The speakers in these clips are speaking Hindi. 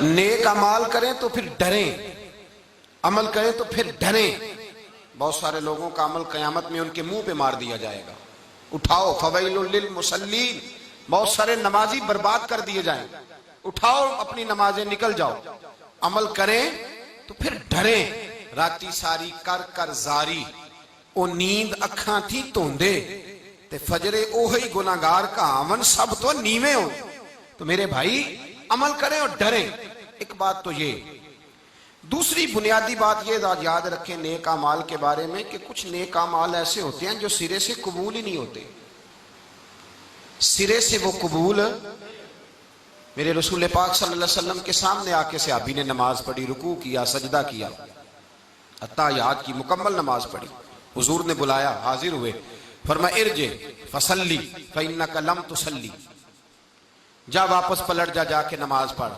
नेक अमाल करें तो फिर डरें, अमल करें तो फिर डरें। बहुत सारे लोगों का अमल कयामत में उनके मुंह पे मार दिया जाएगा। उठाओ फवैलुल लिल मुसल्लीन, बहुत सारे नमाजी बर्बाद कर दिए जाएंगे। उठाओ अपनी नमाजें, निकल जाओ। अमल करें तो फिर डरें। राती सारी कर कर जारी, ओ नींद अखा थी धोंदे ते फजरे ओही गुनाहगार का आवन, सब तो नीवे हो। तो मेरे भाई अमल करें और डरें। एक बात तो ये। दूसरी बुनियादी बात ये याद रखें नेक अमाल के बारे में कि कुछ नेक अमाल ऐसे होते हैं जो सिरे से कबूल ही नहीं होते। सिरे से वो कबूल, मेरे रसूल पाक सल्लल्लाहु अलैहि वसल्लम के सामने आके सहाबी ने नमाज पढ़ी, रुकू किया, सजदा किया, अत्ताहियात की मुकम्मल नमाज पढ़ी। हुजूर ने बुलाया, हाजिर हुए, फरमाया इरजे फसल्ली फइन्नका लम तुसल्ली, जा वापस पलट जा, जाके नमाज पढ़।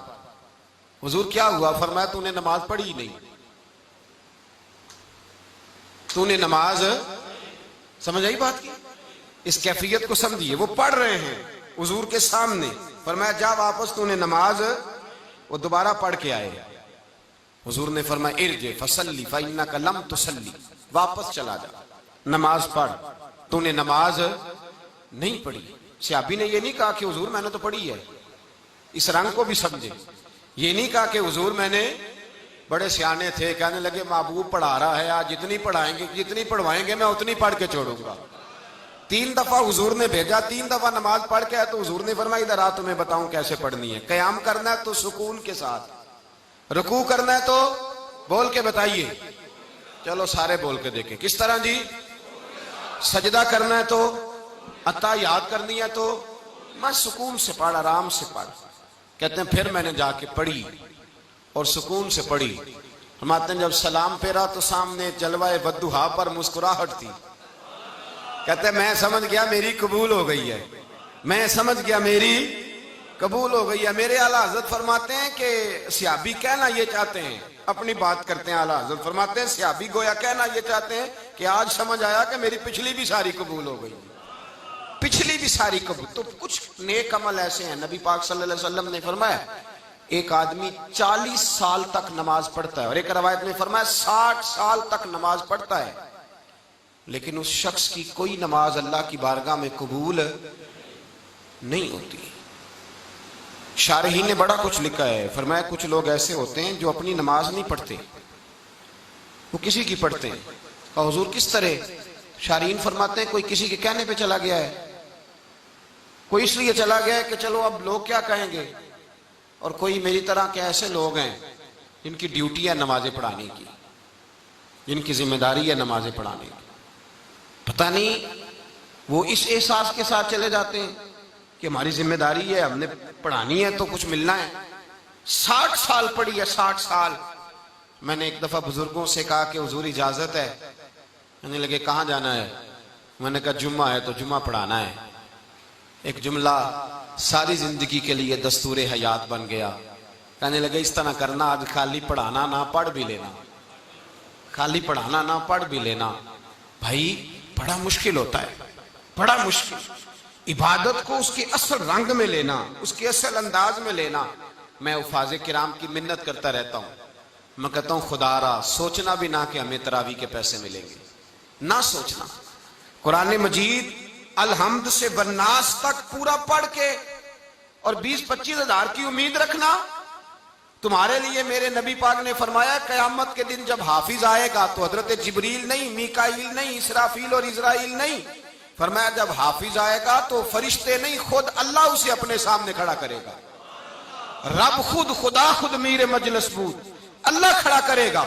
हुजूर क्या हुआ? फरमाया तूने नमाज पढ़ी ही नहीं, तूने नमाज, समझ आई बात की? इस कैफियत को समझिए। वो पढ़ रहे हैं हुजूर के सामने, फरमाया जा वापस, तूने नमाज, वो दोबारा पढ़ के आए। हुजूर ने फरमाया इरजे फसल्ली फइन्नका लम तुसल्ली, वापस चला जा, नमाज पढ़, तूने नमाज नहीं पढ़ी। सहाबी ने ये नहीं कहा कि हुजूर मैंने तो पढ़ी है, इस रंग को भी समझे। ये नहीं कहा कि हुजूर मैंने, बड़े सियाने थे, कहने लगे महबूब पढ़ा रहा है, आज जितनी पढ़ाएंगे, जितनी पढ़वाएंगे मैं उतनी पढ़ के छोड़ूंगा। 3 दफा हुजूर ने भेजा, 3 दफा नमाज पढ़ के आया तो हुजूर ने फरमाया इधर आ, तुम्हें बताऊं कैसे पढ़नी है। कयाम करना है तो सुकून के साथ, रुकू करना है तो बोल के बताइए, चलो सारे बोल के देखें किस तरह जी। सजदा करना है तो, अत्ताहियात करनी है तो मैं सुकून से पढ़, आराम से पढ़। कहते हैं फिर मैंने जाके पढ़ी और सुकून से पढ़ी। फरमाते हैं जब सलाम फेरा तो सामने जलवाए बद्दुहा पर मुस्कुराहट थी। कहते हैं मैं समझ गया मेरी कबूल हो गई है, मैं समझ गया मेरी कबूल हो गई है। मेरे आला हजरत फरमाते हैं कि सहाबी कहना ये चाहते हैं, अपनी बात करते हैं, आला हजरत फरमाते हैं सहाबी गोया कहना ये चाहते हैं कि आज समझ आया कि मेरी पिछली भी सारी कबूल हो गई, पिछली भी सारी कबूल। तो कुछ नेक अमल ऐसे हैं, नबी पाक सल्लल्लाहु अलैहि वसल्लम ने फरमाया एक आदमी 40 साल तक नमाज पढ़ता है, और एक रवायत में फरमाया 60 साल तक नमाज पढ़ता है, लेकिन उस शख्स की कोई नमाज अल्लाह की बारगाह में कबूल नहीं होती। शारही ने बड़ा कुछ लिखा है, फरमाया कुछ लोग ऐसे होते हैं जो अपनी नमाज नहीं पढ़ते, वो किसी की पढ़ते हैं। और हुजूर किस तरह? शारहीन फरमाते हैं कोई किसी के कहने पे चला गया है, कोई इसलिए चला गया है कि चलो अब लोग क्या कहेंगे, और कोई मेरी तरह के ऐसे लोग हैं जिनकी ड्यूटी है नमाजें पढ़ाने की, जिनकी जिम्मेदारी है नमाजें पढ़ाने की। पता नहीं वो इस एहसास के साथ चले जाते हैं कि हमारी जिम्मेदारी है, हमने पढ़ानी है तो कुछ मिलना है। 60 साल पढ़ी है, 60 साल। मैंने एक दफा बुजुर्गों से कहा कि हुजूर इजाजत है, कहने लगे कहाँ जाना है? मैंने कहा जुम्मा है तो जुम्मा पढ़ाना है। एक जुमला सारी जिंदगी के लिए दस्तूरे हयात बन गया। कहने लगे इस तरह करना, आज खाली पढ़ाना ना पढ़ भी लेना, खाली पढ़ाना ना पढ़ भी लेना। भाई बड़ा मुश्किल होता है, बड़ा मुश्किल। इबादत को उसके असल रंग में लेना, उसके असल अंदाज में लेना। मैं उफाज़े किराम की मिन्नत करता रहता हूँ, मैं कहता हूँ खुदारा सोचना भी ना कि हमें तरावी के पैसे मिलेंगे, ना सोचना। कुरान मजीद अलहम्द से वन्नास तक पूरा पढ़ के और 20-25 हजार की उम्मीद रखना, तुम्हारे लिए मेरे नबी पाक ने फरमाया कयामत के दिन जब हाफिज आएगा तो हजरत जिब्रील नहीं, मीकाईल नहीं, इसराफील और इजराइल नहीं, फरमाया जब हाफिज आएगा तो फरिश्ते नहीं, खुद अल्लाह उसे अपने सामने खड़ा करेगा। रब खुद, खुदा खुद मीरे मजलिस बूद, अल्लाह खड़ा करेगा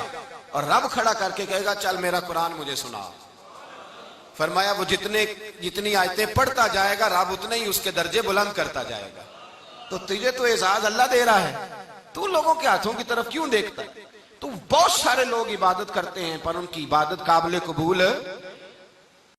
और रब खड़ा करके कहेगा चल मेरा कुरान मुझे सुना। फरमाया वो जितनी आयतें पढ़ता जाएगा रब उतने ही उसके दर्जे बुलंद करता जाएगा। तो तुझे तो एजाज अल्लाह दे रहा है, तू लोगों के हाथों की तरफ क्यों देखता है? तो बहुत सारे लोग इबादत करते हैं पर उनकी इबादत काबिल कबूल